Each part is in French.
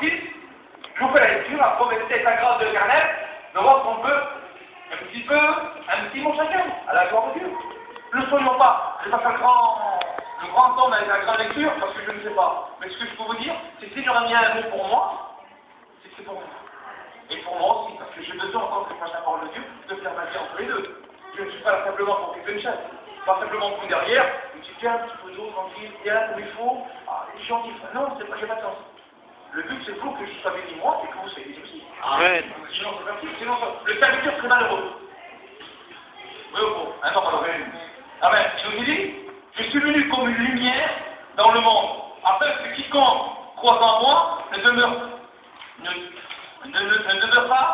6, je vous fais la lecture, après on va essayer avec la grâce de l'Éternel, de voir qu'on peut un petit mot chacun, à la gloire de Dieu. Ne soyons pas, je ne vais pas faire le grand temps avec la grande lecture, parce que je ne sais pas. Mais ce que je peux vous dire, c'est que si Seigneur a mis un mot pour moi, c'est que c'est pour moi. Et pour moi aussi, parce que j'ai besoin, encore que je fasse la parole de Dieu, de faire ma vie entre les deux. Je ne suis pas là simplement pour occuper une chaise. Pas simplement pour derrière, une petite tiens, un petit peu d'eau, tranquille, tiens, comme il faut, ah, les gens disent, non, c'est pas, j'ai pas de sens. Le but, c'est vous que je sois béni moi, et que vous soyez béni aussi. Amen. Sinon, c'est facile, sinon, le serviteur serait malheureux. Oui ou faux? Non, pardon. Amen. Il nous dit, je suis venu comme une lumière dans le monde, afin que quiconque croit en moi ne demeure pas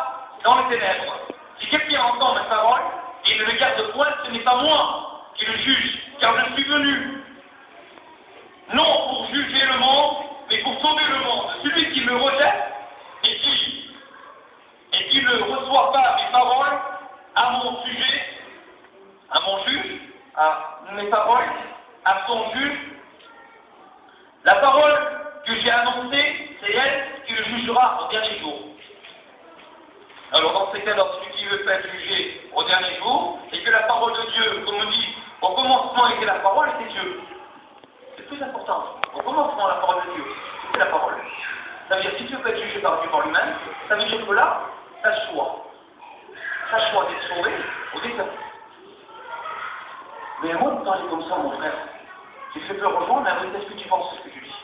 dans les ténèbres. Si quelqu'un entend mes paroles et ne le garde point, ce n'est pas moi qui le juge, car je suis venu non pour juger le monde, mais pour sauver le monde. Celui qui me rejette et qui ne reçoit pas mes paroles à mon sujet, à mon juge, à mes paroles, à son juge, la parole que j'ai annoncée, c'est elle qui le jugera au dernier jour. Alors dans ces cas-là, celui qui veut faire juger au dernier jour, et que la parole de Dieu, comme on dit, au commencement était la parole, était Dieu. C'est plus important. Au commencement, la parole de Dieu, c'est la parole. Ça veut dire, si tu veux être jugé par Dieu, par lui-même, ça veut dire que là, t'as le choix. T'as le choix d'être sauvé ou d'être perdu. Mais moi, de parler comme ça, mon frère, j'ai fait peur aux gens, mais qu'est-ce que tu penses de ce que tu dis?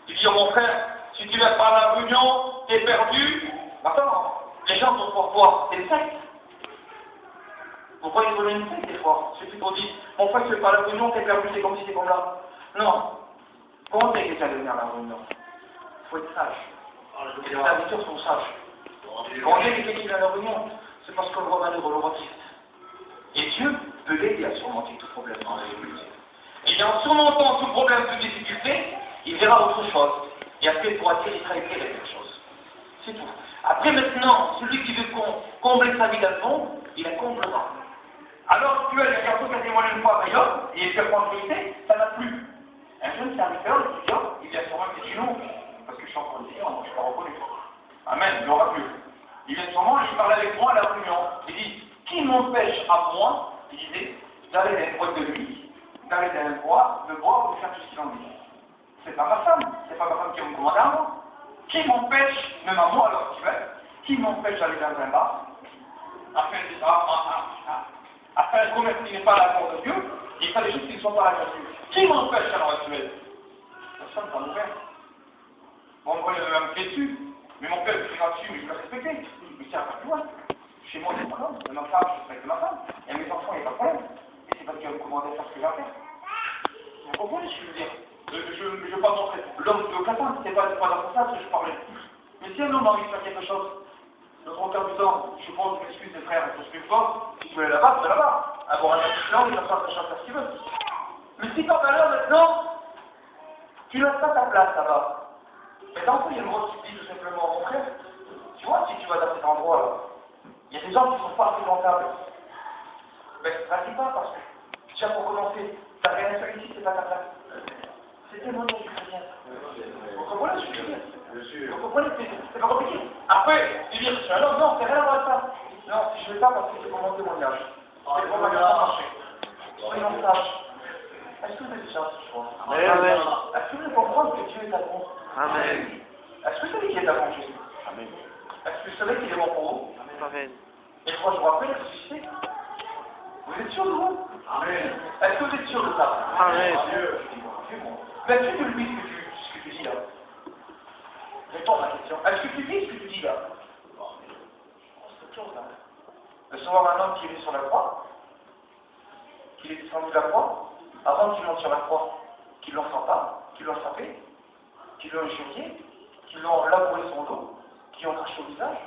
Tu dis, oh mon frère, si tu vas par la réunion, t'es perdu. Attends, les gens vont pouvoir voir des sectes. Pourquoi ils veulent une secte des fois? Ceux qui t'ont dit, mon frère, tu fais pas la réunion, t'es perdu, c'est comme si t'es comme là. Non. Comment t'es quelqu'un de venir à la réunion? Il faut être sage. Les serviteurs sont sages. Quand on dit quelqu'un qui vient à la réunion, c'est parce qu'on le voit malheureux, le voit triste. Et Dieu peut l'aider à surmonter tout problème dans la vie. Et en surmontant tout problème, toute difficulté, il verra autre chose. Et après, il pourra dire, il sera éclairé quelque chose. C'est tout. Après, maintenant, celui qui veut combler sa vie d'avant, il la comblera. Alors, tu as un garçon qui a témoigné une fois à Bayonne, et il fait prendre vérité, ça n'a plus. Un jeune serviteur, l'étudiant, il vient sur moi et dit non, parce que je suis en train de dire, moi je ne suis pas reconnu. Amen, il n'aura plus. Il vient sur moi et il parle avec moi à la réunion. Il dit, qui m'empêche à moi, il disait, d'aller dans une boîte de nuit, d'aller dans un bois, de boire, de faire tout ce qu'il en dit. C'est pas ma femme qui va me commander à moi. Qui m'empêche, même à moi alors qu'il veut, qui m'empêche d'aller dans un bar, afin de commerce qui n'est pas la gloire de Dieu, et faire des choses qui ne sont pas la gloire de Dieu. Qui m'empêche à l'heure actuelle? Personne ne va m'ouvrir. Bon, moi, il va me pied dessus. Mais mon père, je suis là-dessus, mais je le respecter. Mais c'est un peu plus loin. Chez moi, c'est mon homme. De ma femme, je respecte ma femme. Et à mes enfants, il n'y a pas de problème. Et c'est parce qu'il va me commander à faire ce que j'ai à faire. Vous comprenez ce que je veux dire? Je ne veux pas montrer. L'homme de aucun temps, c'est pas dans ce sens que je parlais. Mais si un homme a envie de faire quelque chose, le trois quarts du temps, je pose une excuse des frères, je suis fort, si tu veux aller là-bas, tu vas là-bas. Avoir un accident, il va faire ce qu'il veut. Mais si par malheur maintenant, tu n'as pas ta place là-bas, mais tant qu'il y a une grosse qui dit tout simplement, mon frère, tu vois, si tu vas dans cet endroit-là, il y a des gens qui ne sont pas présentables. Ben, vas-y pas parce que, tiens, pour commencer, t'as rien à faire ici, c'est pas ta place. C'est tellement du chrétien. Vous comprenez ce que je veux dire? Vous comprenez, c'est pas compliqué. Après, tu dis, c'est un homme, non, c'est rien à voir avec ça. Non, si je ne vais pas parce que c'est pour mon témoignage. C'est pour ma marché. Soyons sages. Est-ce que vous êtes sages, je crois? Amen. Est-ce que vous comprenez que Dieu est à bon? Amen. Est-ce que vous savez qu'il est à bon, Jésus? Amen. Est-ce que vous savez qu'il est bon pour vous? Amen. Et 3 jours après, il est ressuscité. Vous êtes sûr de vous? Amen. Est-ce que vous êtes sûr de ça? Amen. Mais est-ce que tu vis ce que tu dis là? Réponds à ma question. Est-ce que tu vis ce que tu dis là? C'est autre chose là. De savoir un homme qui est sur la croix, qu'il est descendu de la croix, avant qu'il monte sur la croix, qu'ils l'ont frappé, qu'ils l'ont échauffé, qu'ils l'ont labouré son dos, qui ont craché au visage.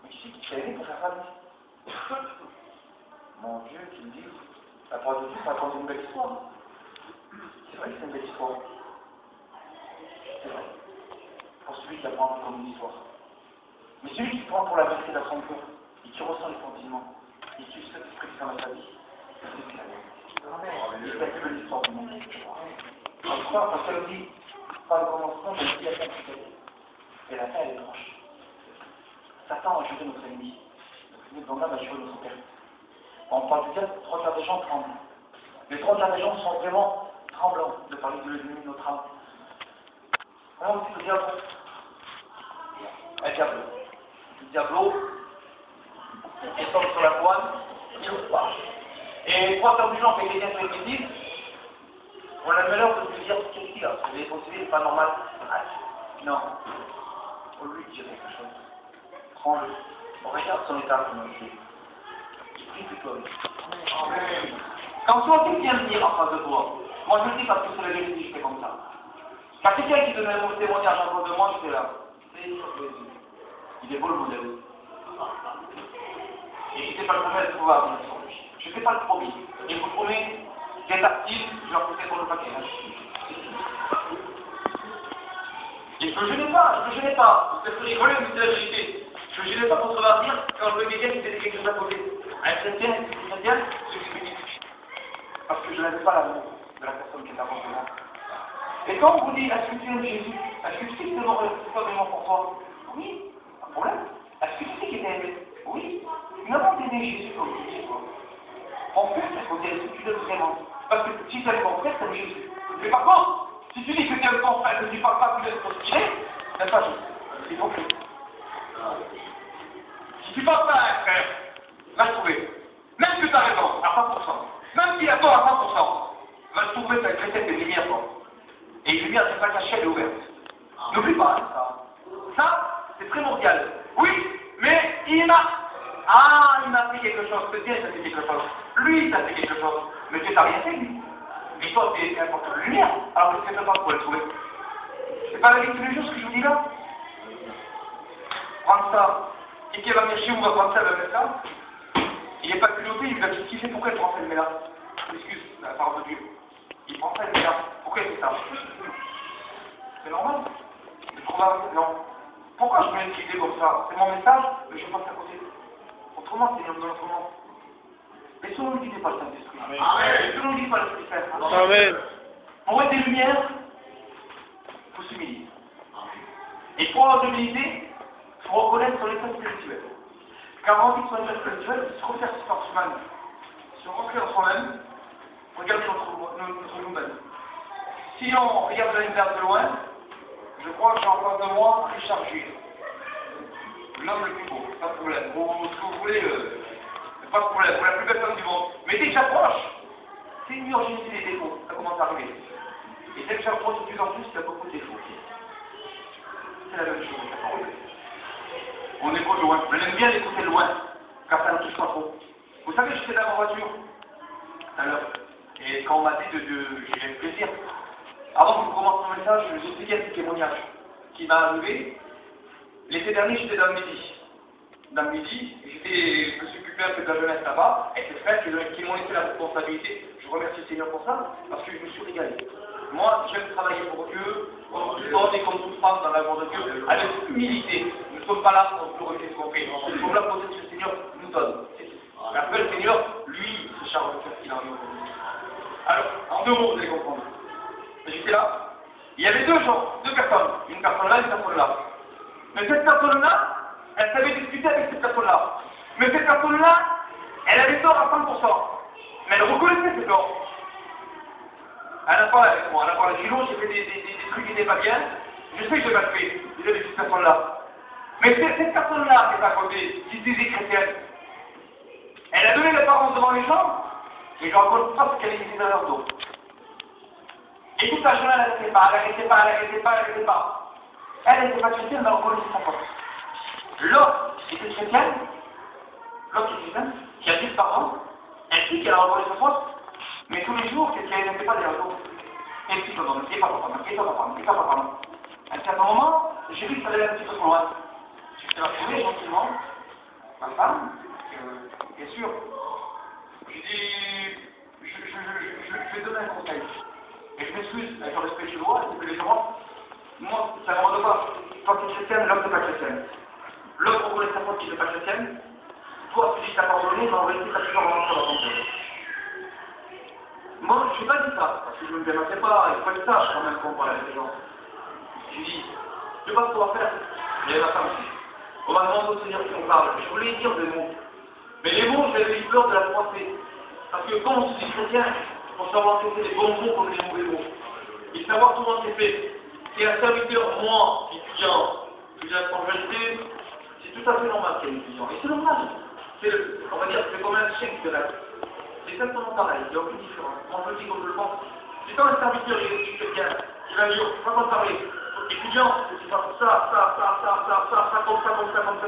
Mais ici, qui s'est aidé pour faire ça? Mon Dieu, tu me dis, la parole de Dieu, ça raconte une belle histoire. C'est vrai que c'est une belle histoire. C'est vrai. Pour celui qui apprend comme une histoire. Mais celui qui prend pour la vérité dans son cœur, et qui ressent les sentiments, et qui sait ce qui dans sa vie, c'est la vérité. C'est la plus belle histoire du monde. En tout cas, parce qu'elle dit, par le commencement, mais il y a Et la fin, elle est proche. Satan a juré notre ennemi. Notre ennemi a juré notre père. On parle du diable, 3 quarts des gens tremblent. Les 3 quarts des gens sont vraiment tremblants de parler de l'ennemi de notre âme. Alors aussi le diable. Un diable. Le diablo, il tombe sur la couronne, il ouvre pas. Et 3 quarts des gens, quand quelqu'un fait une bêtise, on a le malheur de lui dire qu'est-ce qu'il a. Vous avez possédé, c'est pas normal. Ah, non. Faut lui dire quelque chose. Prends-le. On regarde son état comme il est. Il prie plutôt avec. Quand toi, quelqu'un vient me dire en face de toi, moi je le dis parce que c'est la vérité, je fais comme ça. Quand quelqu'un qui donnait mon témoignage en face de moi, j'étais là. C'est sur Jésus. Il est beau le modèle. Et je n'étais pas le premier à le pouvoir bien sur lui. Je n'étais pas le premier. Et je vous promets, d'être actif, je leur poussais pour le paquet. Et je ne gênais pas, je ne gênais pas. Vous avez rigolé, mais c'est la vérité. Je ne gênais pas pour se dire quand je veux quelqu'un qui faisait quelque chose à côté. Un chrétien, je lui dis. Parce que je n'avais pas l'amour de la personne qui est avant de moi. Et quand on vous dit, est-ce que tu aimes Jésus? Est-ce que tu sais que c'est pas vraiment pour toi? Oui, pas de problème. Est-ce que tu sais qu'il t'a aimé? Oui. Nous avons aimé Jésus comme tu dis, quoi. Mon frère, il faut dire, si tu l'aimes vraiment. Parce que si tu aimes ton frère, t'aimes Jésus. Mais par contre, si tu dis que tu aimes ton frère, que tu ne parles pas, que tu l'aimes pour ce qu'il est, t'aimes pas Jésus. C'est ton frère. Si tu parles pas à un frère, va le trouver. Même que tu as raison, à 100%. Même s'il a tort à 100%, va le trouver, ta chrétienne des lumières, quoi. Et une lumière, c'est pas cachée, elle est ouverte. N'oublie pas, hein, ça. Ça, c'est primordial. Oui, mais il m'a fait quelque chose. Que Dieu, ça fait quelque chose. Lui, ça fait quelque chose. Mais Dieu t'a rien fait, lui. Mais toi, tu es un porteur de lumière. Alors, tu ne sais pas pour le trouver. C'est pas la vie de tous les jours, ce que je vous dis là. Prends ça. Et qui va venir chez vous, va prendre ça, va mettre ça. Il n'est pas culotté, il va te kiffer. Pourquoi il prend ça, il met là? Excuse, la parole de Dieu. Il prend ça, il met là. Pourquoi il fait ça? C'est normal. C'est probable, non. Pourquoi je mets une idée comme ça? C'est mon message, mais je passe à côté. Autrement, c'est dans autrement. Et tout le monde ne dit pas le Saint-Esprit. Amen. Tout le monde ne dit pas l'Esprit Saint. Amen. Pour être des lumières, il faut s'humilier. Et pour avoir de l'humilité, il faut reconnaître son état spirituel. Car on dit que son état spirituel, c'est se refaire ses forces humaines. Se rentrer en soi-même, regarder notre nous-mêmes. Si on regarde l'univers de loin, je crois que j'ai en face de moi Richard Gilles. L'homme le plus beau, pas de problème. Ce que vous voulez, pas de problème. Vous la plus belle femme du monde. Mais dès que j'approche, c'est une urgence des défauts. Ça commence à arriver. Et dès que j'approche de plus en plus, il y a beaucoup de défauts. C'est la même chose. On écoute loin. On aime bien l'écouter loin, car ça ne touche pas trop. Vous savez, j'étais dans ma voiture tout à l'heure. Et quand on m'a dit j'ai eu plaisir. Avant que je commence mon message, je vous expliquais un petit témoignage qui m'est arrivé. L'été dernier, j'étais dans le Midi. Dans le Midi, je me suis occupé un peu de la jeunesse là-bas, avec les frères qui m'ont laissé la responsabilité. Je remercie le Seigneur pour ça, parce que je me suis régalé. Moi, j'aime travailler pour Dieu, comme tout homme et comme toute femme dans l'amour de Dieu, avec humilité. Nous ne sommes pas là pour glorifier ce qu'on fait. Nous sommes là pour dire que le Seigneur nous donne. Après, le Seigneur, lui, se charge de faire ce qu'il a envie de faire. Alors, en 2 mots, vous allez comprendre. J'étais là, il y avait 2 personnes, une personne là, une personne là. Mais cette personne-là, elle savait discuter avec cette personne-là. Mais cette personne-là, elle avait tort à 100%. Mais elle reconnaissait ses torts. Elle n'a pas avec moi, elle n'a pas la j'ai fait des trucs qui n'étaient pas bien. Je sais que j'ai mal fait, vis-à-vis de cette personne-là. Mais cette personne-là qui est à côté, qui se disait chrétienne, elle a donné l'apparence devant les gens, et je ne raconte pas ce qu'elle disait dans leur dos. Et toute la journée, elle n'arrêtait pas, elle n'arrêtait pas, elle n'arrêtait pas, elle n'arrêtait pas. Elle n'était pas chrétienne, mais elle reconnaissait sa faute. L'autre était chrétienne, qui a 10 parents, elle dit qu'elle a reconnu sa faute, mais tous les jours, qu'elle n'était pas derrière l'autre. Et puis, et papa. À un certain moment, j'ai vu que ça allait un petit peu trop loin. Je suis retrouvé gentiment, ma femme, bien sûr. Je dis, je vais donner un conseil. Et je m'excuse, avec le respect chez moi, c'est que les gens, moi, ça ne me rend pas. Toi, tu es chrétienne, l'homme n'est pas chrétienne. L'autre reconnaît sa faute qui n'est pas chrétienne. Toi, tu dis que tu as pardonné, mais en réalité, tu as toujours rentré dans ton cœur. Moi, je n'ai pas dit ça, parce que je ne me démarrais pas, il faut pas que ça, je suis quand même con pour la religion. Je dis, je sais pas ce qu'on va faire. Il y a ma femme aussi. On va demander au Seigneur qui nous parle. Je voulais dire des mots. Mais les mots, j'avais eu peur de la froisser. Parce que quand on se dit chrétien, il faut savoir que c'est des bons mots comme des mauvais mots. Et savoir comment c'est fait. Si un serviteur, moi, étudiant de conjoncté, c'est tout à fait normal qu'il y ait une étudiant. Et c'est normal. On va dire, c'est comme un chèque de la. C'est exactement pareil, il n'y a aucune différence. Moi, je le dis comme je le pense. C'est quand un serviteur est quelqu'un qui va dire, pas t'en parler, étudiant, tu fasses ça,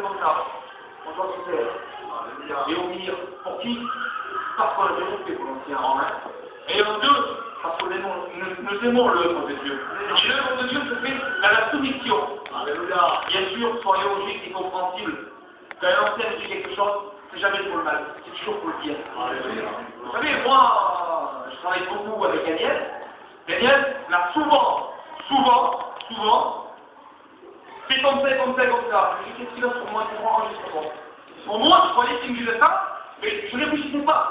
comme ça. On doit se taire et obéir. Pour qui? Parce qu'on a des respect pour l'ancien en un. Et en deux, parce que nous aimons l'œuvre de Dieu. Et l'œuvre de Dieu se fait dans la soumission. Alléluia. Bien sûr, soyons logiques et compréhensibles. Quand un ancien dit quelque chose, c'est jamais pour le mal, c'est toujours pour le bien. Alléluia. Vous savez, moi, je travaille beaucoup avec Daniel. Daniel l'a souvent, c'est comme ça. Je dis, qu'est-ce qu'il a sur moi? Il prend enregistrement. Pour moi, je croyais qu'il me disait ça, mais je ne réfléchissais pas.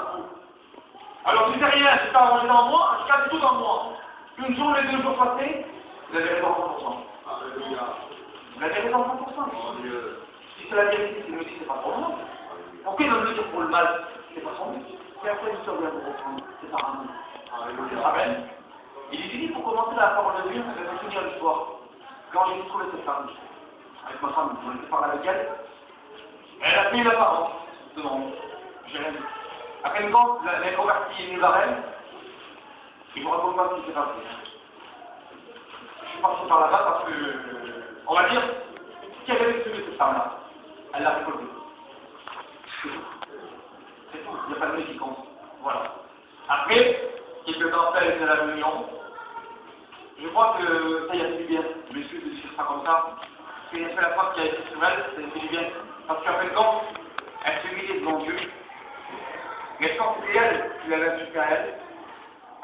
Alors, je disais rien, j'étais arrangé dans moi, je casse tout dans moi. Une journée, 2 jours passés, vous avez raison 100%. Alléluia. Vous avez raison 100%. Si c'est la vérité, s'il me dit c'est pas pour moi. Pourquoi il va me le dire pour le mal? C'est pas son but. Et après, il se vient pour reprendre. C'est par amour. Alléluia. Amen. Il est difficile pour commencer la parole de Dieu, mais pour finir l'histoire. Quand j'ai trouvé cette femme, avec ma femme, on était parlé avec elle, elle a payé l'apparence devant nous. J'ai rien dit. Après une fois, les convertis est venue vers elle, ils ne me racontent pas ce qui s'est passé. Je suis parti par là-bas parce que, on va dire, qui avait exclu cette femme-là, elle l'a récoltée. C'est tout, il n'y a pas de médicance. Voilà. Après, quelques temps après, elle était à la réunion. Je crois que ça y a fait du bien. Je m'excuse de dire ça comme ça. C'est la femme qui a été sur elle, ça y a fait du bien. Parce qu'en fait, donc, elle s'est humiliée devant Dieu. Mais quand c'était elle qui l'avait insulté à elle,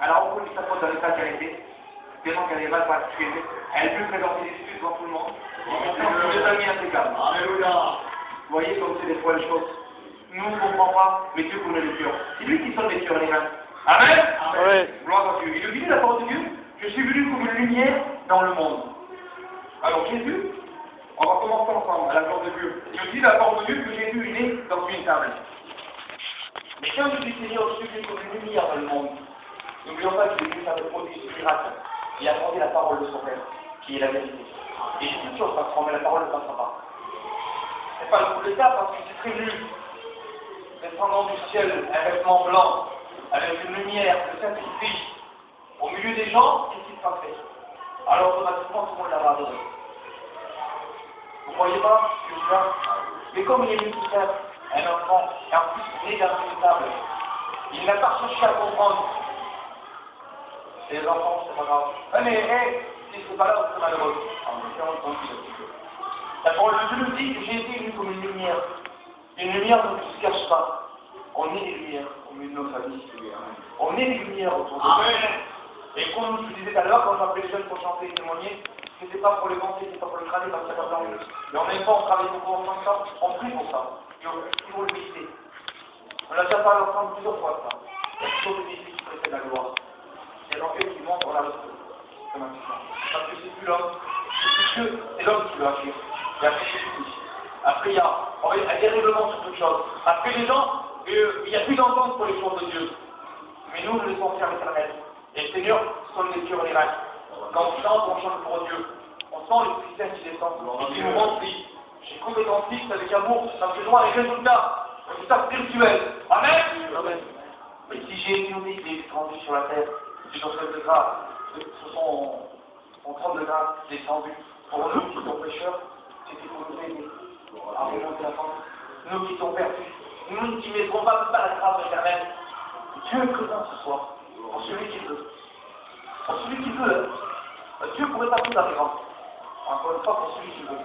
elle a reconnu sa faute dans l'état qu'elle était. Tellement qu'elle avait mal pour la tuer. Elle a pu présenter des excuses devant tout le monde. En des amis impeccable. Alléluia. Vous voyez comme c'est des fois les choses. Nous, on ne comprend pas, mais Dieu connaît les cœurs. C'est lui qui sonne les cœurs et les mains. Amen. Oui. Gloire à Dieu. Il nous dit la parole de Dieu, je suis venu comme une lumière dans le monde. Alors Jésus, on va commencer ensemble à la gloire de Dieu. Il nous dit la parole de Dieu que Jésus est né dans une table. Mais quand je dis Seigneur, je suis venu comme une lumière dans le monde, n'oublions pas qu'il est venu faire des prodiges, des miracles. Il a apporté la parole de son Père, qui est la vérité. Et toute chose passera, mais la parole ne passera pas. C'est pas le coup d'état parce qu'il s'est prévenu. Descendant du ciel, un vêtement blanc, avec une lumière de Saint-Esprit, au milieu des gens, qu'est-ce qui se passait? Alors automatiquement, tout le monde l'avait adoré. Vous ne croyez pas que je dis là? Mais comme il est venu tout faire, un enfant, et en plus né dans une table, il n'a pas cherché à comprendre. Et les enfants, c'est pas grave. Ah mais, si c'est pas là, c'est malheureux. La parole de Dieu nous dit que Jésus est venu comme une lumière. Une lumière dont on ne se cache pas. On est des lumières au milieu de nos familles. On est des lumières autour de nous. Et comme je vous disais tout à l'heure, quand on appelait les jeunes pour chanter et témoigner, c'était pas pour les penser, c'était pas pour les crâner, parce qu'il n'y a pas d'angle. Mais en même temps, on travaille beaucoup ensemble, on prie pour ça. Et il faut le visiter. On a déjà parlé ensemble plusieurs fois de ça. Il y a toujours des visites qui précèdent la gloire. Il y a l'enquête qui montre, on a le feu. Comme un puissant. Parce que c'est plus l'homme, c'est plus Dieu, c'est l'homme qui veut agir. Et après, c'est fini. Après, il y a des règlements sur toutes choses. Après, les gens, il n'y a plus d'entente pour les choses de Dieu. Mais nous laissons faire l'éternel. Et le Seigneur sonne les cœurs et les reins. Quand on chante pour Dieu. On sent les Christiens qui descendent. Et qui nous remplissent. J'ai compétentiste avec amour, ça me fait droit à des résultats spirituels. Amen. Amen. Mais si Jésus nous dit qu'il est rendu sur la terre, si dans 7 degrés, ce sont en 30 degrés descendus pour nous qui sommes pécheurs, c'était pour nous aider à remonter la pente. Nous qui sommes perdus, nous qui ne mettrons pas la grâce éternelle. Dieu est présent ce soir, pour celui qui veut. Pour celui qui veut, Dieu pourrait pas tout arriver. Encore une fois, pour celui qui veut.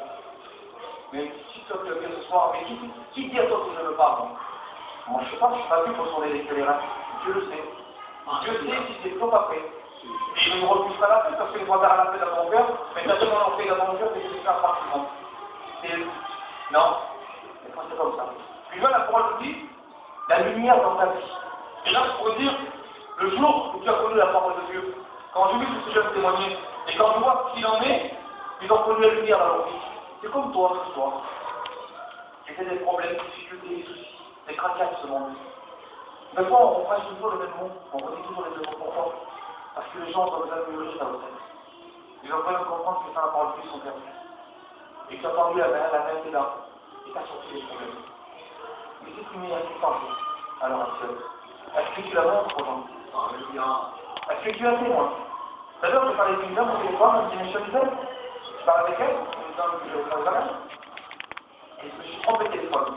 Mais si toi tu veux bien ce soir, mais qui dit à toi que je ne veux pas? Moi je ne sais pas, je ne suis pas venu pour sauver les reins. Dieu le sait. Dieu sait si c'est trop pas fait. Et il nous refusera la paix parce que les fois t'as la paix dans ton cœur, mais t'as tellement la paix dans ton cœur que c'est ça pratiquement. C'est non, c'est comme ça. Puis là, la parole nous dit la lumière dans ta vie. Et là, je pourrais dire, le jour où tu as connu la parole de Dieu, quand j'ai vu tous ces jeunes témoigner, et quand je vois ce qu'il en est, ils ont connu la lumière dans leur vie. C'est comme toi ce soir. C'était des problèmes, des difficultés, des soucis, des cracasses ce monde. Des fois, on prêche toujours le même mot, on redit toujours les mêmes mots. Pourquoi? Parce que les gens ont besoin de mûrir dans le tête. Ils ont besoin de comprendre que ça n'a pas plus sont perdus. Et que tu as tendu la main est là. Et tu as sorti les problèmes. Mais si tu mets un petit temps à l'heure actuelle, est-ce que tu la montres aux gens? Est-ce que tu as témoin? D'ailleurs, je parlais d'une dame au téléphone, elle me dit, mais je parle avec elle, une dame que je ne jamais. Et je me suis trompé de téléphone.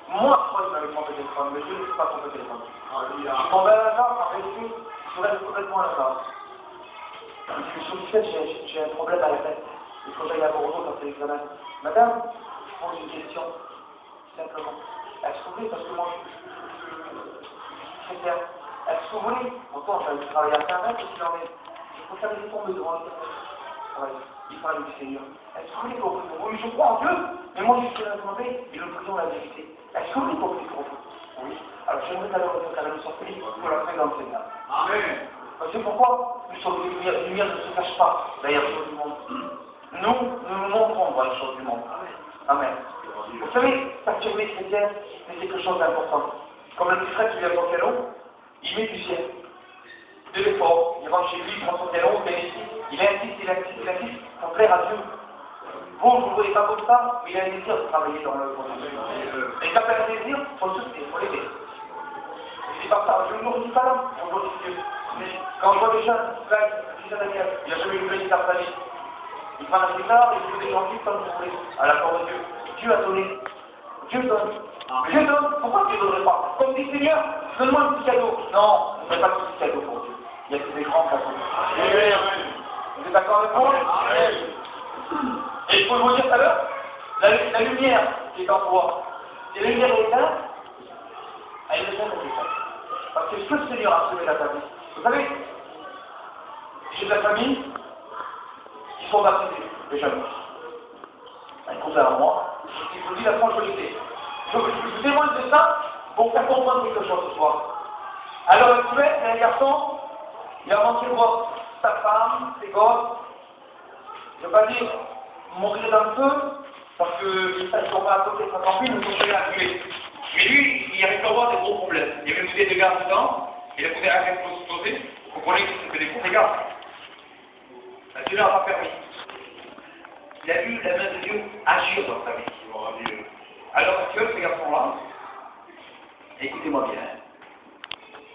Moi, je crois que je m'avais trompé de téléphone, mais je ne me suis pas trompé de téléphone. Je suis tombé à hasard, en réalité, je reste complètement à hasard. Je me suis dit, j'ai un problème à la tête. Il faut que j'aille à Bordeaux passer l'examen. Madame, je pose une question, simplement. Est-ce que vous voulez, parce que moi, je suis très clair. Est-ce que vous voulez, pourtant, j'ai travaillé à Internet, et qu'il en est. Je peux faire les tomber devant Internet. Il parle du Seigneur. Est-ce que vous voulez qu'on prie pour vous? Oui, je crois en Dieu, mais moi, je suis demandé, et nous prions la vérité. Est-ce que vous voulez qu'on prie pour vous? Oui. Alors, j'aimerais qu'à la mission Philippe pour la faire dans le Seigneur. Amen. Parce que pourquoi nous sommes des lumières ne se cachent pas derrière les choses du monde. Nous montrons dans les choses du monde. Amen. Vous savez, perturber les chrétiens, c'est quelque chose d'important. Comme le petit frère qui vient au piano, il met du ciel, de l'effort, il rentre chez lui, il prend son piano, il insiste pour plaire à Dieu. Vous, vous ne voyez pas comme ça, mais il a un désir de travailler dans le monde de Dieu. Et quand il a un désir, il faut le soutenir, il faut l'aider. Je dis pas ça, je ne glorifie pas l'homme, on glorifie Dieu. Mais quand je vois des jeunes, il n'a jamais joué une guitare sa vie. Il prend la guitare et il joue des chansons comme vous voulez, à la part de Dieu. Dieu a donné. Dieu donne. Dieu donne. Pourquoi Dieu ne donnerait pas? Comme dit Seigneur, donne-moi un petit cadeau. Non, vous n'avez pas de petit cadeau pour Dieu. Il y a que des grands cadeaux. Vous êtes d'accord avec moi? Et il faut vous dire tout à l'heure, la lumière qui est en toi, si la lumière est éteinte, elle est éteinte. Parce que ce que le Seigneur a sauvé la famille. Vous savez, j'ai de la famille qui sont baptisés, les jeunes. Un cousin à moi, qui vous dit la franchise. Je vous témoigne de ça pour faire comprendre quelque chose ce soir. Alors, actuelle, c'est un garçon, il a manqué de voir sa femme, ses gosses. Je ne veux pas dire mourir dans le feu, parce qu'ils ne sont pas à côté de sa campine, ils ne sont pas à tuer. Mais lui, il arrive à avoir des gros problèmes. Il y avait une de gaz dedans, il a posé un gaz explosé. Vous comprenez que c'était des gros dégâts. Dieu n'a pas permis. Il a vu la main de Dieu agir dans sa vie. À l'heure actuelle, ces garçons-là, écoutez-moi bien,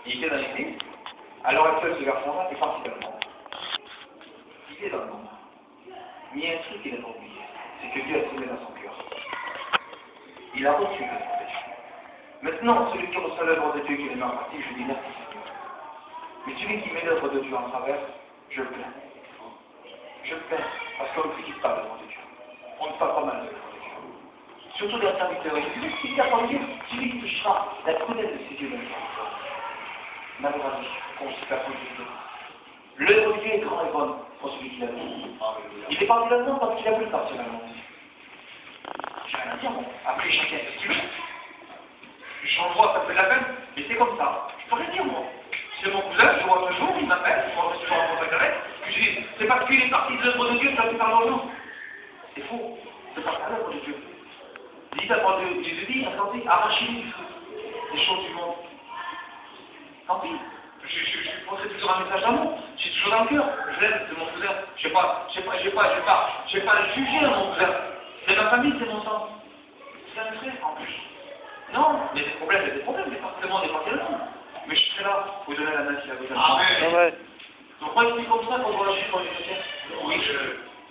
il était dans l'église. À l'heure actuelle, ce garçon-là est parti dans le monde. Il est dans le monde. Mais il y a un truc qu'il n'a pas oublié, c'est que Dieu a semé dans son cœur. Il a reçu l'œuvre de Dieu. Maintenant, celui qui reçoit l'œuvre de Dieu qui est dans ma partie, je dis merci Seigneur. Mais celui qui met l'œuvre de Dieu en travers, je le plains. Je le plains, parce qu'on ne critique pas l'œuvre de Dieu. On ne parle pas mal de l'œuvre de Dieu. Surtout des serviteurs. Et celui qui t'a entendu, celui qui touchera la prunelle de ses yeux dans le serviteur. Malheureusement, qu'on se fait positif. L'œuvre de Dieu est grande et bonne pour celui qui l'a vu. Il est parti là-dedans parce qu'il a voulu partir là-dedans. J'ai rien à dire, bon. Après, chacun fait ce qu'il veut. J'en vois, ça fait de la peine, mais c'est comme ça. Je peux rien dire, moi. C'est mon cousin, je vois toujours, il m'appelle, je vois toujours en contact avec, que je dis, c'est parce qu'il est parti de l'œuvre de Dieu qu'il a pu faire l'argent. C'est faux. C'est pas à l'œuvre de Dieu. Dites à Dieu, Jésus dit, attendez, arrachez-lui du feu des choses du monde. Tant pis. Je poserai toujours un message d'amour. J'ai toujours dans le cœur. Je l'aime, c'est mon cousin. Je vais pas le juger, mon cousin. C'est ma famille, c'est mon sang. C'est un frère, en plus. Non, il y a des problèmes, mais pas forcément des parties de monde. Mais je serai là pour vous donner la main s'il a besoin. Amen. Donc, moi, je dis comme ça qu'on doit agir pour les chrétiens. Oui,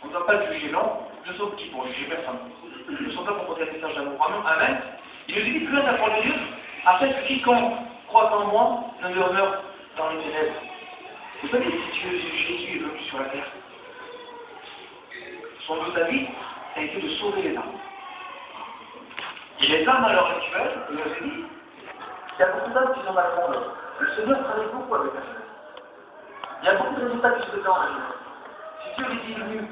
on ne doit pas le juger, non. Nous sommes qui pour juger personne. Nous sommes là pour porter un message d'amour. Amen. Il nous dit plus loin de la parole de Dieu, afin que quiconque croit en moi ne demeure dans les ténèbres. Vous savez, si Jésus est venu sur la terre, son but à vie, ça a été de sauver les âmes. Et les âmes à l'heure actuelle, il nous a dit, il y a beaucoup d'âmes qui sont dans le monde. Le Seigneur travaille beaucoup avec la jeunesse. Il y a beaucoup de résultats qui se font dans la jeunesse. Si Dieu les diminue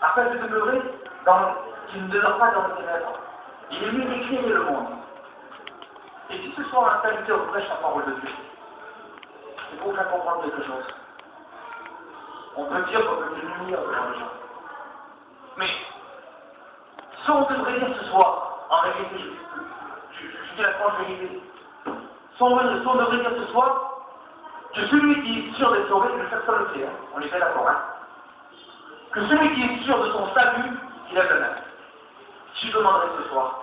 afin de demeurer qu'il ne demeure pas dans les ténèbres, il est mieux d'éclairer le monde. Et si ce soir un serviteur prêche la parole de Dieu, il faut faire comprendre quelque chose. On peut dire qu'on peut une lumière devant les gens. Mais Ce qu'on devrait dire ce soir, en réalité, je dis la franche vérité, ce qu'on devrait dire ce soir, que celui qui est sûr d'être sauvé, le personne le sait, hein, on est bien d'accord, hein, que celui qui est sûr de son salut, il lève la main. Si je demanderais ce soir,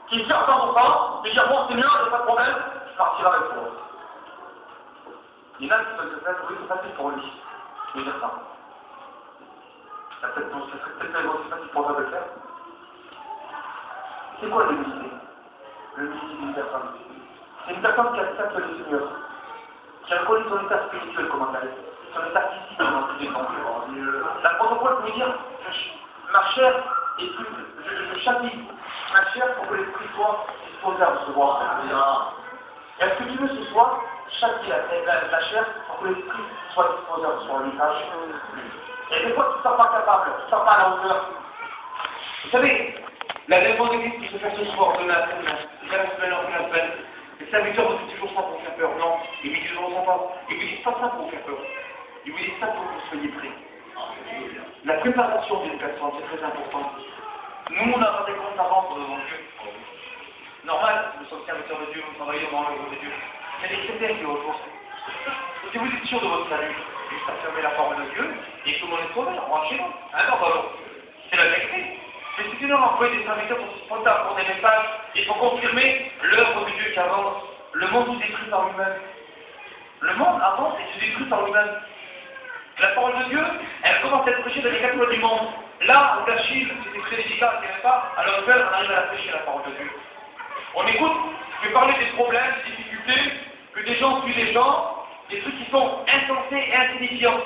qui est sûr à 100%, de dire bon Seigneur, il n'y a pas de problème, je partirai avec toi. Il y en a qui peuvent se faire, oui, c'est facile pour lui. Je veux dire ça. Ça serait peut-être aussi facile pour toi de le faire. C'est quoi l'humilité? L'humilité d'une personne. C'est une personne qui accepte le Seigneur, qui reconnaît son état spirituel, comment elle est, son état physique, comment il est. La protocole veut dire, ma chair est plus, je châtie ma chair pour que l'esprit soit disposé à recevoir. Est-ce que tu veux ce soir châtier la chair pour que l'esprit soit disposé à recevoir le message? Et des fois, tu ne sens pas capable, tu ne sens pas à la hauteur. Vous savez, la réponse de Christ qui se fait ce soir, de la semaine, les serviteurs vous disent toujours ça pour faire peur. Non, ils vous disent toujours ça. Ils vous disent pas ça pour faire peur. Ils vous disent ça pour que vous soyez prêts. La préparation d'une personne, c'est très important. Nous, on n'a pas des comptes à rendre devant Dieu. Normal, nous sommes serviteurs de Dieu, nous travaillons dans l'œuvre de Dieu. Mais les critères qui autour. Si vous êtes sûr de votre salut, juste affirmer la parole de Dieu, et tout le monde est sauvé, on rentre chez nous. C'est la vérité. Mais si tu dois envoyer des serviteurs pour des messages, il faut confirmer l'œuvre de Dieu qui avance. Le monde se détruit par lui-même. Le monde avance et se détruit par lui-même. La parole de Dieu, elle commence à être prêchée dans les quatre coins du monde. Là, où la Chine, c'était très efficace, il n'y avait pas, à l'heure actuelle, on arrive à la prêcher, la parole de Dieu. On écoute, je vais parler des problèmes, des difficultés, que des gens tuent des gens, des trucs qui sont insensés et insignifiants.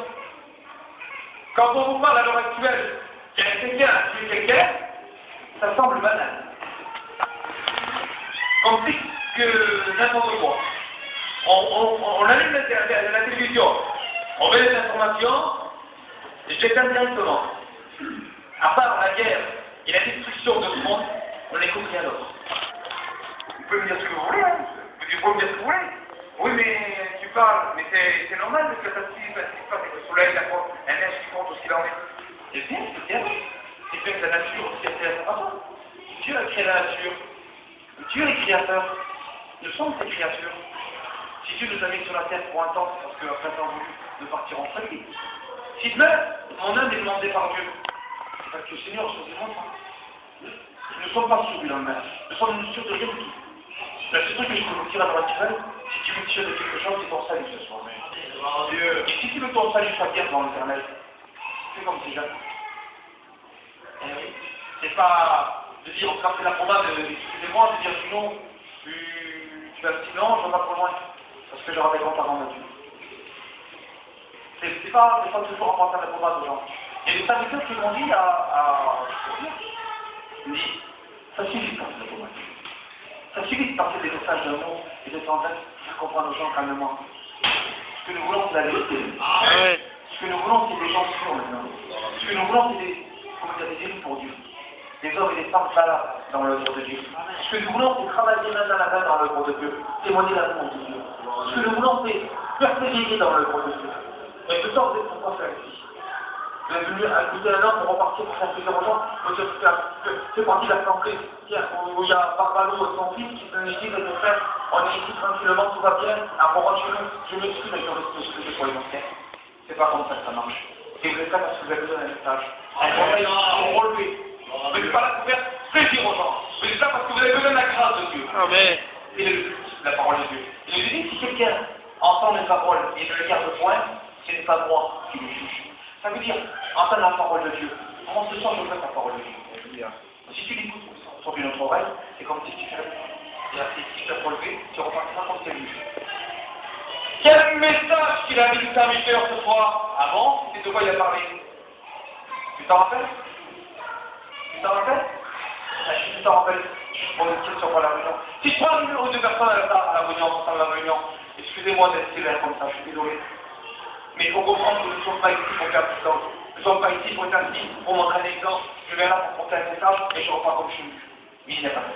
Quand on vous parle à l'heure actuelle, qu'il y a quelqu'un à tuer quelqu'un, ça semble banal. Comme si que n'importe quoi. On allume la télévision, on met les informations, et j'éteins directement. À part la guerre et la destruction de ce monde, on n'écoute rien d'autre. Vous pouvez me dire ce que vous voulez, hein. Vous pouvez me dire ce que vous voulez. Oui, mais tu parles, mais c'est normal que ça se passe avec le soleil, la neige qui compte, tout ce qu'il en est. C'est bien, c'est bien. C'est bien que la nature aussi a fait la façon. Dieu a créé la nature. Dieu est créateur. Nous sommes ces créatures. Si Dieu nous a mis sur la terre pour un temps, c'est parce qu'après temps voulu de partir en famille. Si demain, mon âme est demandée par Dieu, c'est parce que le Seigneur choisit mon temps. Nous ne sommes pas sûrs du lendemain. Nous sommes sûrs de rien du tout. Le seul truc que je peux vous dire à l'heure actuelle, si tu veux tirer de quelque chose, c'est ton salut ce soir. Et si tu veux ton salut soit bien dans l'éternel, fais comme ces jeunes. C'est pas de dire, on fait la promenade, excusez-moi, de dire sinon, tu as un petit non, je ne vais pas trop loin, parce que j'aurai des grands-parents là-dessus. C'est pas toujours important la promenade aux gens. Et les serviteurs qui m'ont dit ils me disent, ça suffit pas la promenade. Ça suffit de partir des messages d'amour et de tendresse pour comprendre aux gens calmement. Ce que nous voulons, c'est la vérité. Ce que nous voulons, c'est des gens sûrs maintenant. Ce que nous voulons, c'est des élus pour Dieu. Des hommes et des femmes valables dans l'œuvre de Dieu. Ce que nous voulons, c'est travailler main dans la main dans l'œuvre de Dieu. Témoigner l'amour de Dieu. Ce que nous voulons, c'est persévérer dans l'œuvre de Dieu. Et ce soir, vous êtes pourquoi faire ici? Vous êtes venu écouter un homme pour repartir pour faire plaisir aux gens. C'est parti de la santé. Tiens, où il y a Barbalo et son fils qui se disent et son frère, on est ici tranquillement, tout va bien. Après, on rentre chez nous. Je m'excuse, mais je reste excusé pour les anciens. C'est pas comme ça que ça marche. Et vous êtes là parce que vous avez besoin d'un message. Un conseil pour relever. Vous n'êtes pas là pour faire plaisir aux gens. Vous êtes là parce que vous avez besoin de la grâce de Dieu. Amen. C'est le but, la parole de Dieu. Et je dis, si quelqu'un entend les paroles et ne les garde point, ce n'est pas moi qui les juge. Ça veut dire, entendre la parole de Dieu. Comment se sent je fais la parole de Dieu? Si tu l'écoutes sur une autre oreille, c'est comme si tu fais. Et là, si tu t'as relevé, tu repartiras comme c'est lui. Quel message qu'il a mis le serviteur ce soir? Ah bon? C'est de quoi il a parlé? Tu t'en rappelles? Tu t'en rappelles? Si tu t'en rappelles, on est question pour la réunion. Si je prends le numéro de personnes à la réunion, excusez-moi d'être sévère comme ça, je suis désolé. Mais il faut comprendre que nous ne sommes pas ici pour faire du temps. Nous ne sommes pas ici pour être assis, pour montrer un exemple. Je vais là pour porter un message et je repars comme je suis. Mais il n'y a pas de ça.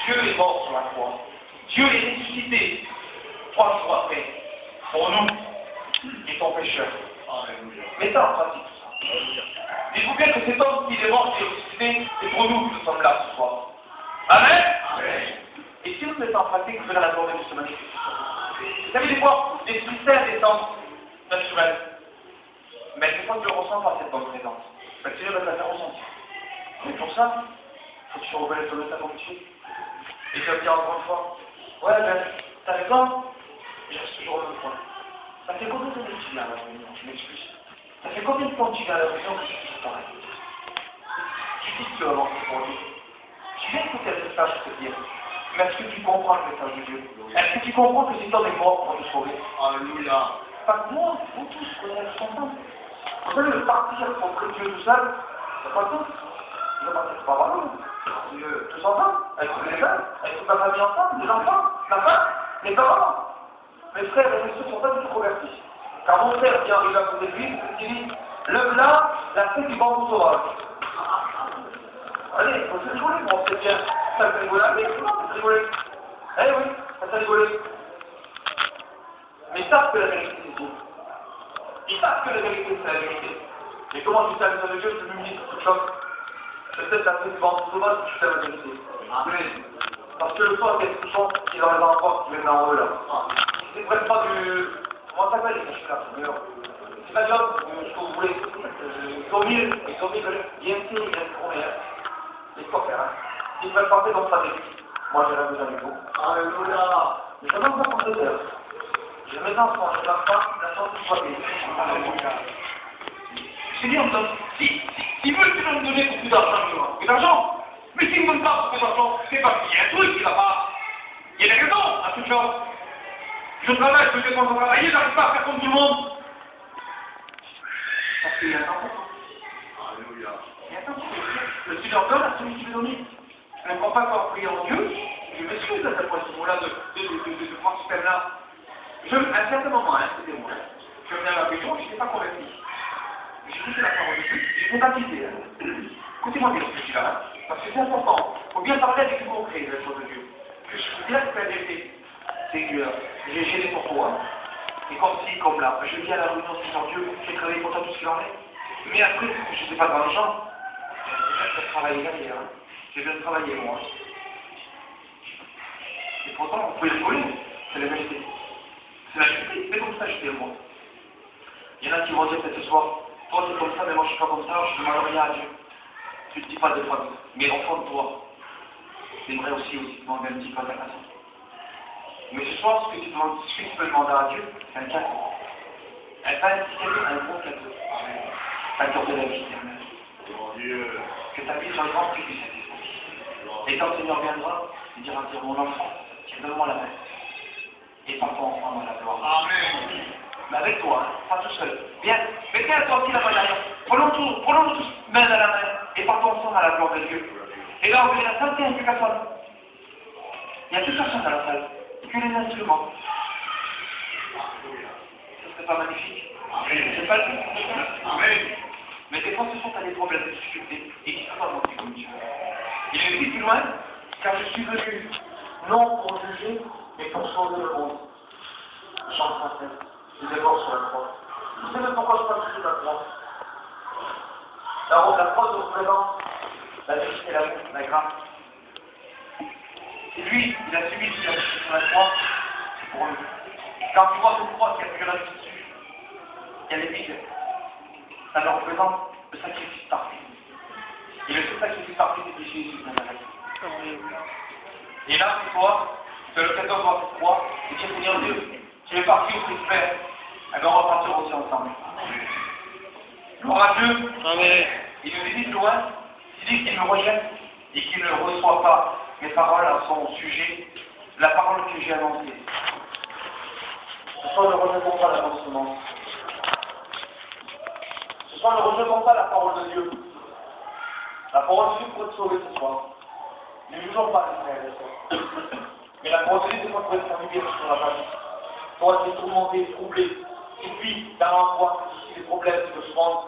Dieu est mort sur la croix. Dieu est ressuscité 3 jours après pour nous, qui sont pécheurs. Mettez en pratique tout ça. bien que cet homme, s'il est mort, qui est ressuscité, c'est pour nous que nous sommes là ce soir. Amen. Amen. Et si vous êtes en pratique, vous verrez la journée de ce magnifique. Vous savez, des fois, les tristesses descendent naturelles. Mais des fois, tu ne ressens pas cette bonne présence. Le Seigneur va te la faire ressentir. Et pour ça, il faut que tu revêtes ton état comme tu es. Et tu vas me dire encore une fois, ouais, ben, t'as raison, je reste toujours au même point. Ça fait combien d'années que tu viens à la réunion? Je m'excuse. Ça fait combien de temps que tu viens à la réunion que je suis pareil? Tu dis que tu vas avancer pour Dieu. Tu viens écouter le message que je te dis. Mais est-ce que tu comprends le message de Dieu? Est-ce que tu comprends que cet homme est mort pour nous sauver? Alléluia. Pas que moi, vous tous, connaissez ensemble. Vous savez, le partir pour prier Dieu tout seul, c'est pas tout. C'est pas mal. Tous ensemble, avec tous les jeunes, avec toute la famille ensemble, les enfants, la femme, les parents. Mes frères et mes soeurs ne sont pas du tout convertis. Car mon frère qui arrive à côté de lui, il dit, le là, la fête du bambou sauvage. Allez, il faut se rigoler, bon, c'est bien. Ça fait rigoler, allez, c'est bon, ça fait rigoler. Eh oui, ça fait rigoler. Mais ils savent que la vérité, c'est Dieu. Ils savent que la vérité, c'est la vérité. Et comment tu sais la de Dieu, tu m'humiles sur toute chose. Peut-être la fête du bambou sauvage, tu sais la vérité. Amen. Parce que le soir, il y a des touchants qui dans les enfants qui viennent en eux là. Ils ne prennent pas du. Comment ça s'appelle les cachets là? C'est pas job, ce que vous voulez. Ils ont mis bien fait, il y a une première. Les coffres, hein. Ils ne veulent pas faire dans sa vie. Moi, j'ai la besoin du coup. Alléluia. Mais ça donne pas pour 2 heures. J'ai mes enfants, j'ai ma femme, la chance de soit bien. Alléluia. Seigneur, s'il veut, tu vas me donner beaucoup d'argent, beaucoup d'argent. Mais s'il ne me donne pas beaucoup d'argent, c'est parce qu'il y a un truc qui va pas. Il y a des raisons à toute chose. Je travaille, je fais quand on travaille, j'arrive pas à faire comme tout le monde. Parce qu'il y a un temps. Alléluia. Il y a un temps. Le Seigneur donne à celui qui veut donner. Je ne crois pas qu'en priant Dieu, je m'excuse à cette position-là de prendre ce thème-là. À un certain moment, hein, c'était moi. Je venais à la réunion, je n'étais pas convaincu. J'ai écouté la parole de Dieu, j'ai baptisé. Écoutez-moi bien ce que je dis là, hein, parce que c'est important. Il faut bien parler avec du concret de la chose de Dieu. Que je suis bien que la vérité, c'est que j'ai gêné pour toi. Et comme ci, comme là, je viens à la réunion, Seigneur Dieu, j'ai travaillé pour toi tout ce qu'il en est. Mais après, je ne sais pas dans les gens, je vais travailler derrière. Hein. Je viens de travailler moi. Et pourtant, vous pouvez rigoler, c'est la vérité. C'est la vérité, c'est comme ça, je dis moi. Il y en a qui vont dire peut-être ce soir, toi c'est comme ça, mais moi je suis pas comme ça, je ne demande rien à Dieu. Tu ne te dis pas des fois, mais au fond de toi, c'est vrai aussi tu demandes un petit peu à ta façon. Mais ce soir, ce que tu peux demander à Dieu, c'est un cadeau. Elle va inspirer un bon cadeau. T'accorder la vie éternelle. Que ta vie soit remplie du Saint-Esprit. Et quand le Seigneur viendra, il dira à mon enfant, tiens, donne-moi la main. Et papa enfant dans la gloire. Amen. Mais avec toi, hein, pas tout seul. Viens, mettez toi aussi là-bas derrière. Prenons-nous tous main à la main et partons ensemble à la gloire de Dieu. Et là, on verra la salle, il n'y a plus personne. Il n'y a plus personne dans la salle. Que les instruments. Ce serait pas magnifique? C'est pas le but. Mais des fois, ce sont des problèmes de difficulté et qui ne sont pas montés comme Dieu. Il est dit plus loin, car je suis venu non pour juger, mais pour sauver le monde. Jean 37, il est mort sur la croix. Vous savez pourquoi je passe sur la croix? La croix représente la vérité, l'amour, la grâce. C'est lui, il a subi ce qu'il a fait sur la croix, c'est pour nous. Quand tu vois cette croix qui a plus la vie dessus, il y a les vides. Ça leur représente le sacrifice parfait. Et le seul sacrifice parfait, c'est Jésus de Nazareth. Et là, c'est toi, tu as l'occasion de voir cette croix, et dire, Seigneur Dieu, tu es parti au Christ Père, et bien on va partir aussi ensemble. Gloire à Dieu. Amen. Il nous dit de loin, il dit qu'il me rejette et qu'il ne reçoit pas mes paroles à son sujet, la parole que j'ai annoncée. Ce soir, ne rejetons pas la bonne semence. Ce soir, ne rejetons pas la parole de Dieu. La parole de Dieu pour te sauver ce soir. Ne jugeons pas les frères et les sœurs. Mais la parole de Dieu, des fois, pour être familier sur la famille. Toi, tu es tourmenté, troublé. Et puis, dans l'emploi, des problèmes qui te se rendent.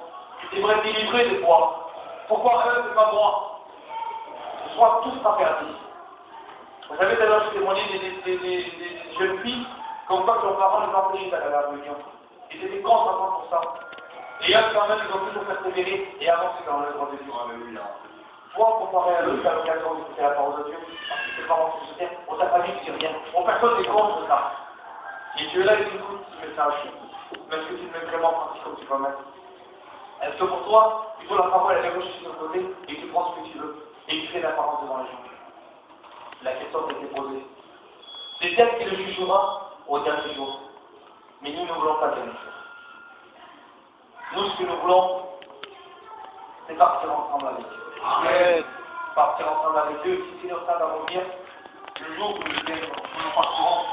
Tu aimerais te délivrer des fois. Pourquoi eux, c'est pas moi? Ce soir, tout sera perdu. Vous savez, tout à l'heure, je témoignais des jeunes filles, comme quoi que leurs parents les empêchaient d'aller à la réunion. Ils étaient contre pour ça. Et eux, quand même, ils ont toujours persévéré et avancé dans le droit de Dieu. Alléluia. Toi, comparé à eux, tu as l'occasion d'écouter la parole de Dieu, parce que tes parents sont jetés, on t'a pas dit que tu dis rien. On personne n'est contre ça. Et Dieu là, il écoute ce message. Mais est-ce que tu le mets vraiment en pratique comme tu vas mettre? Est-ce que pour toi, plutôt la parole elle est rejetée sur le côté et tu prends ce que tu veux et tu fais l'apparence devant les gens? La question t'a été posée. C'est elle qui le jugera au dernier jour. Mais nous ne voulons pas dernier jour. Nous, ce que nous voulons, c'est partir ensemble avec Dieu. Amen. Partir ensemble avec Dieu, si c'est notre temps à revenir, le jour où nous partirons,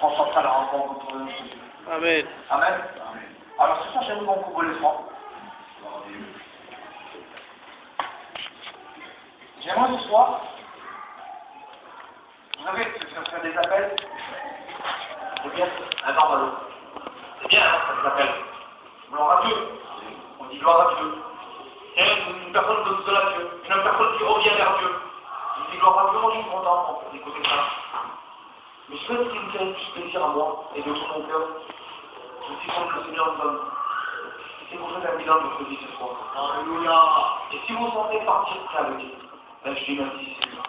on sera la rencontre autour de notre Dieu. Amen. Amen. Alors ce soir, j'aimerais qu'on couvre les soins. J'aimerais ce soir, vous savez, je fais des appels, c'est bien, un an à l'autre. C'est bien, hein, ça des appels. Gloire à Dieu. On dit gloire à Dieu. Et une personne donne cela à Dieu. Une personne qui revient vers Dieu. On dit gloire à Dieu, moi je suis content d'écouter ça. Mais je fais ce qui me fait plus plaisir à moi et de tout mon cœur. Je suis comme le Seigneur nous donne. C'est pour ça qu'un bilan de ce ce soir. Alléluia. Et si vous sentez partir près avec Dieu, ben je dis merci Seigneur.